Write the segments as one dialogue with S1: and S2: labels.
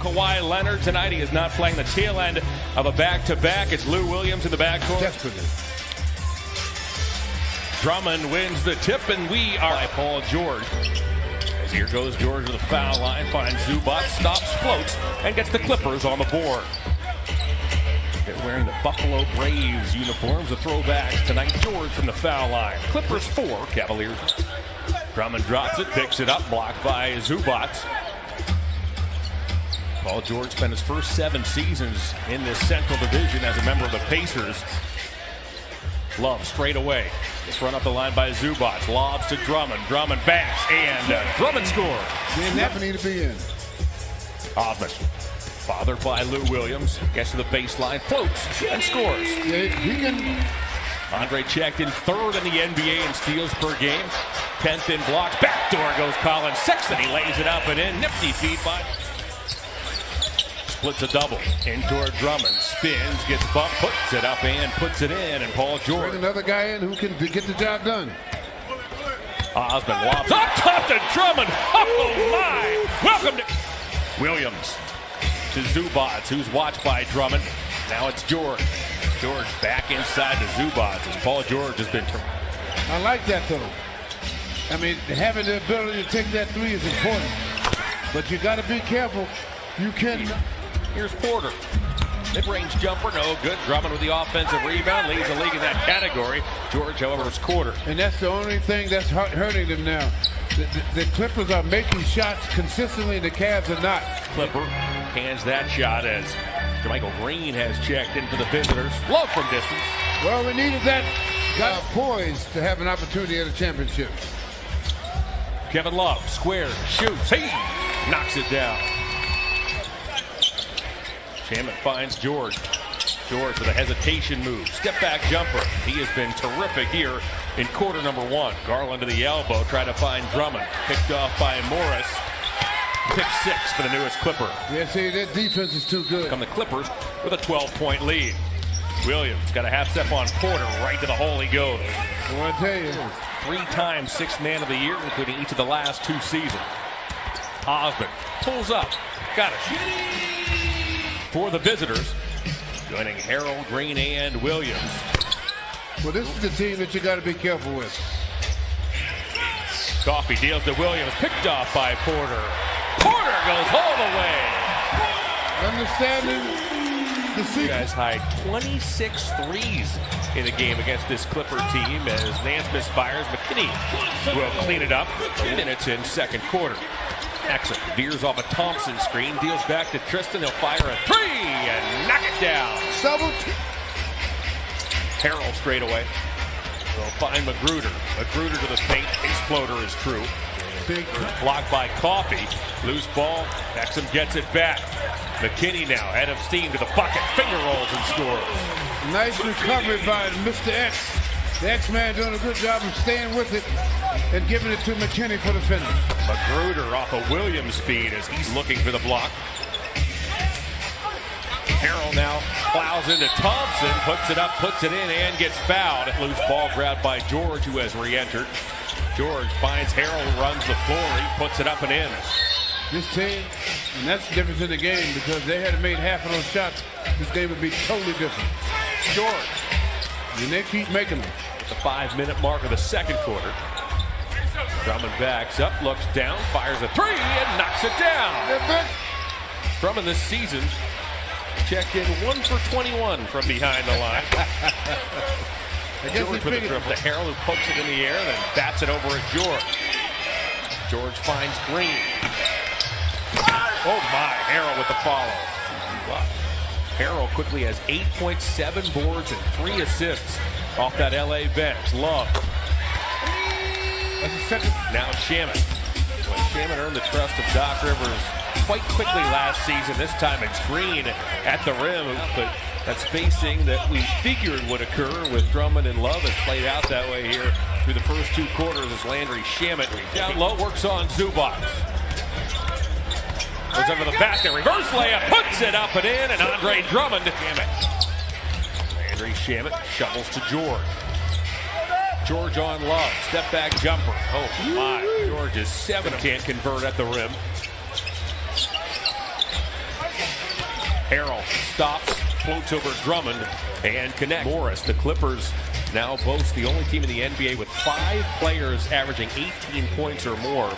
S1: Kawhi Leonard tonight. He is not playing the tail end of a back-to-back. It's Lou Williams in the backcourt.
S2: Desperately.
S1: Drummond wins the tip, and we are by Paul George. As here goes George to the foul line, finds Zubac, stops, floats, and gets the Clippers on the board. They're wearing the Buffalo Braves uniforms, the throwbacks tonight. George from the foul line. Clippers 4, Cavaliers. Drummond drops it, picks it up, blocked by Zubac. Paul George spent his first 7 seasons in this Central Division as a member of the Pacers. Love straight away. It's run up the line by Zubac. Lobs to Drummond. Drummond backs, and Drummond scores.
S2: Didn't happen to be in.
S1: Osmond, fathered by Lou Williams, gets to the baseline, floats, and scores.
S2: Yeah, he can.
S1: Andre checked in 3rd in the NBA in steals per game. 10th in blocks. Backdoor goes Colin Sexton. He lays it up and in. Nifty feed by. Splits a double. In toward Drummond. Spins, gets bumped, puts it up and puts it in. And Paul George.
S2: Bring another guy in who can get the job done.
S1: Osmond lobs up top to Drummond. Oh my! Welcome to Williams to Zubac, who's watched by Drummond. Now it's George. George back inside to Zubac, and Paul George has been.
S2: I like that though. I mean, having the ability to take that 3 is important, but you got to be careful. You can.
S1: Here's Porter. Mid-range jumper, no good. Drummond with the offensive rebound, leads the league in that category. George, however, is quarter.
S2: And that's the only thing that's hurting them now. The Clippers are making shots consistently, and the Cavs are not.
S1: Clipper hands that shot as Jermichael Green has checked in for the visitors. Love from distance.
S2: Well, we needed that guy poised to have an opportunity at a championship.
S1: Kevin Love, square, shoots, he knocks it down. Shamet finds George. George with a hesitation move. Step back jumper. He has been terrific here in quarter number 1. Garland to the elbow, trying to find Drummond. Picked off by Morris. Pick 6 for the newest Clipper.
S2: Yeah, see, that defense is too good.
S1: Come the Clippers with a 12-point lead. Williams got a half step on Porter. Right to the hole he goes.
S2: I want to tell you.
S1: 3-time 6th man of the year, including each of the last 2 seasons. Osmond pulls up. Got it. For the visitors, joining Harold, Green, and Williams.
S2: Well, this is the team that you got to be careful with.
S1: Coffey deals to Williams, picked off by Porter. Porter goes all the way.
S2: Understanding the secret.
S1: You guys hide 26 threes in the game against this Clipper team as Nance misfires. McKinney will clean it up. 2 minutes in second quarter. Excellent. Veers off a Thompson screen, deals back to Tristan. He'll fire a 3 and knock it down.
S2: Double.
S1: Harrell straight away. They'll find Magruder. Magruder to the paint. Exploder is true.
S2: Big
S1: blocked by Coffey. Loose ball. Exum gets it back. McKinney now head of steam to the bucket. Finger rolls and scores.
S2: Nice recovery by Mr. X. The X-Man doing a good job of staying with it and giving it to McKinney for the finish.
S1: Magruder off a Williams feed as he's looking for the block. Harrell now plows into Thompson, puts it up, puts it in, and gets fouled. Loose ball grabbed by George, who has re-entered. George finds Harrell, runs the floor, he puts it up and in.
S2: This team, and that's the difference in the game, because they had made half of those shots, this game would be totally different.
S1: George.
S2: And they keep making them.
S1: At the 5-minute mark of the second quarter. Drummond backs up, looks down, fires a 3, and knocks it down. Drummond this season checked in 1 for 21 from behind the line. George with a dribble to Harrell, who pokes it in the air, then bats it over at George. George finds Green. Oh my, Harrell with the follow. Wow. Harrell quickly has 8.7 boards and 3 assists off that LA bench. Love. Now Shamet. Well, Shamet earned the trust of Doc Rivers quite quickly last season. This time it's Green at the rim, but that spacing that we figured would occur with Drummond and Love has played out that way here through the first 2 quarters as Landry Shamet down low works on Zubac. Goes over the basket, reverse layup, puts it up and in, and Andre Drummond. Landry Shamet shovels to George. George on Love, step back jumper. Oh my, George is 7, can't convert at the rim. Harrell stops, floats over Drummond, and connects. Morris, the Clippers now boast the only team in the NBA with 5 players averaging 18 points or more.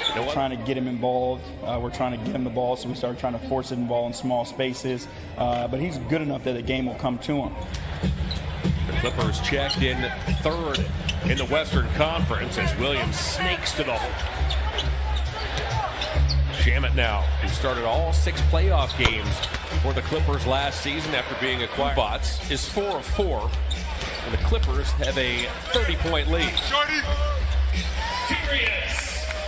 S1: You know what?
S3: Trying to get him involved. We're trying to get him the ball, so we started trying to force it involved in small spaces. But he's good enough that the game will come to him.
S1: The Clippers checked in 3rd in the Western Conference as Williams snakes to the hole. Shamet now, who started all 6 playoff games for the Clippers last season after being acquired. Bots is 4 of 4, and the Clippers have a 30-point lead.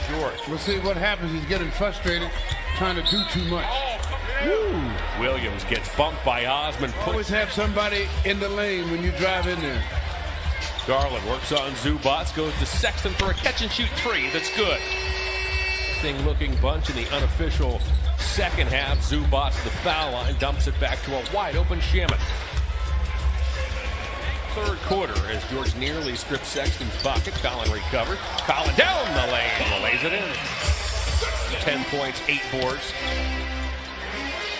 S1: George.
S2: We'll see what happens. He's getting frustrated, trying to do too much.
S1: Woo. Williams gets bumped by Osman.
S2: Always have somebody in the lane when you drive in there.
S1: Garland works on Zubats, goes to Sexton for a catch-and-shoot 3. That's good. Looking bunch in the unofficial second half. Zubats to the foul line, dumps it back to a wide-open Shamet. 3rd quarter as George nearly strips Sexton's bucket. Collin recovers. Collin down the lane. Lays it in. 10 points, 8 boards.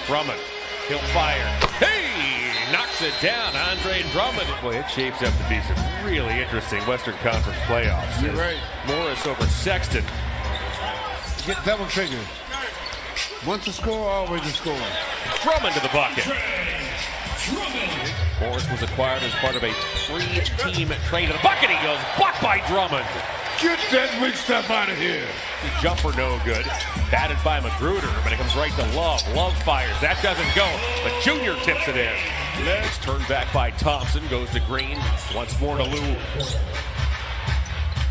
S1: Drummond, he'll fire. Hey! Knocks it down. Andre Drummond. Boy, it shapes up to be some really interesting Western Conference playoffs.
S2: You're right.
S1: Morris over Sexton.
S2: Get double figures. Once a score, always a score.
S1: Drummond to the bucket. Morris was acquired as part of a 3-team trade to the bucket. He goes, blocked by Drummond.
S2: Get that weak stuff out of here.
S1: The jumper no good. Batted by Magruder, but it comes right to Love. Love fires. That doesn't go, but Junior tips it in. Let's turn back by Thompson. Goes to Green. Once more to Lou.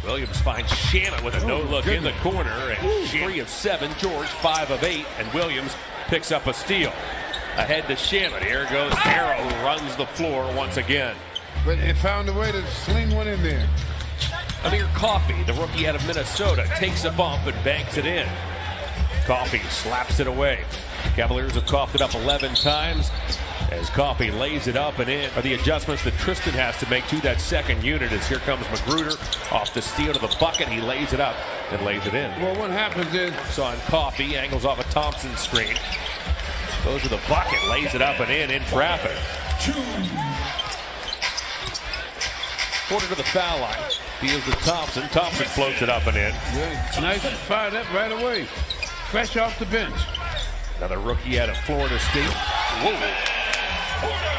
S1: Williams finds Shamet with a no-look in the corner. And 3 of 7. George 5 of 8. And Williams picks up a steal. Ahead to Shamet. Here goes Harrell, who runs the floor once again.
S2: But it found a way to sling one in there.
S1: Amir Coffey, the rookie out of Minnesota, takes a bump and banks it in. Coffey slaps it away. Cavaliers have coughed it up 11 times as Coffey lays it up and in. Are the adjustments that Tristan has to make to that second unit as here comes Magruder off the steal to the bucket. He lays it up and lays it in.
S2: Well, what happens is...
S1: On Coffey, angles off a Thompson screen. Goes to the bucket, lays it up and in traffic. Porter to the foul line. Deals to Thompson. Thompson floats it up and in.
S2: Yeah, nice and fired up right away. Fresh off the bench.
S1: Another rookie out of Florida State. Whoa.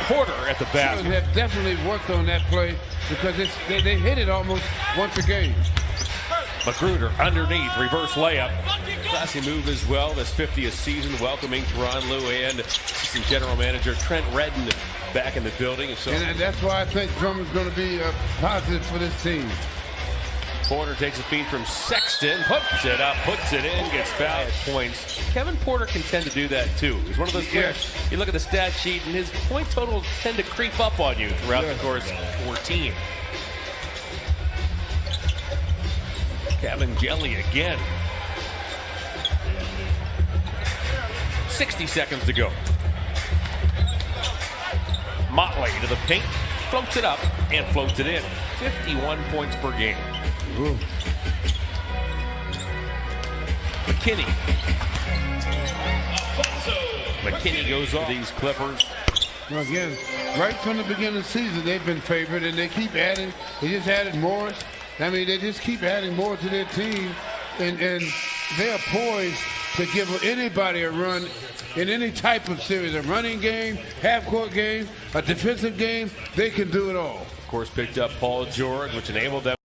S1: Porter at the basket.
S2: They have definitely worked on that play because they hit it almost once a game.
S1: Magruder underneath, reverse layup. Classy move as well. This 50th season, welcoming Teron Lue and assistant general manager Trent Redden back in the building.
S2: And that's why I think Drummond's going to be positive for this team.
S1: Porter takes a feed from Sexton, puts it up, puts it in, gets fouled at points. Kevin Porter can tend to do that too. He's one of those players, you look at the stat sheet and his point totals tend to creep up on you throughout the course of 14. Kevin Jelly again. 60 seconds to go. Motley to the paint, floats it up and floats it in. 51 points per game.
S2: Ooh.
S1: McKinney goes off these Clippers.
S2: Well, again, right from the beginning of the season, they've been favored, and they keep adding. They just added Morris. I mean, they just keep adding more to their team, and they are poised to give anybody a run in any type of series, a running game, half-court game, a defensive game. They can do it all.
S1: Of course, picked up Paul George, which enabled them